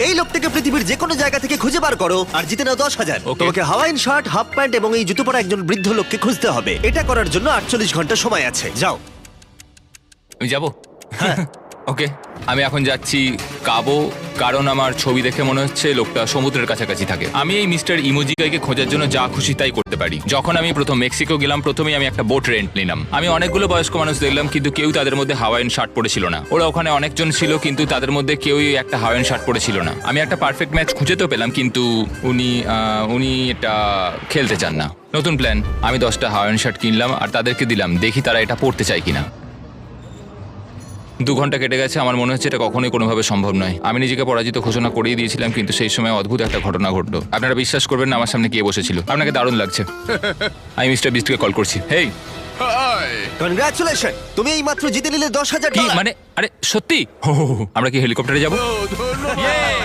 এই লোকটাকে পৃথিবীর যে কোনো জায়গা থেকে খুঁজে বার করো আর জিতে নাও 10,000। Okay. তোমাকে হাওয়াইন শার্ট, হাফ প্যান্ট এবং এই জুতো পরা একজন বৃদ্ধ লোককে খুঁজতে হবে। এটা করার জন্য 48 ঘন্টা সময় আছে। যাও। আমি যাব ওকে আমি এখন যাচ্ছি কাবো, কারণ আমার ছবি দেখে মনে হচ্ছে লোকটা সমুদ্রের কাছাকাছি থাকে। আমি এই মিস্টার ইমোজিকাইকে খোঁজার জন্য যা খুশি তাই করতে পারি। যখন আমি প্রথম মেক্সিকো গেলাম, প্রথমেই আমি একটা বোট রেন্ট নিলাম। আমি অনেকগুলো বয়স্ক মানুষ দেখলাম, কিন্তু কেউ তাদের মধ্যে হাওয়াইন শার্ট পরেছিল না। ওরা ওখানে অনেকজন ছিল, কিন্তু তাদের মধ্যে কেউই একটা হাওয়াইন শার্ট পরেছিল না। আমি একটা পারফেক্ট ম্যাচ খুঁজে তো পেলাম, কিন্তু উনি এটা খেলতে চান না। নতুন প্ল্যান, আমি 10টা হাওয়াইন শার্ট কিনলাম আর তাদেরকে দিলাম, দেখি তারা এটা পরতে চায় কিনা। 2 ঘন্টা কেটে গেছে, আমার মনে হচ্ছে এটা কখনোই কোনোভাবে সম্ভব নয়। আমি নিজেকে পরাজিত ঘোষণা করেই দিয়েছিলাম, কিন্তু সেই সময় অদ্ভুত একটা ঘটনা ঘটলো। আপনারা বিশ্বাস করবেন না, আমার সামনে কে বসেছিল। আপনাকে দারুণ লাগছে। আমি মিস্টার বিস্টকে কল করছি। হেই, কনগ্রাচুলেশন, তুমি এই মাত্র জিতে নিলে 10,000 কি ডলার। মানে? আরে সত্যি? আমরা কি হেলিকপ্টারে যাবো?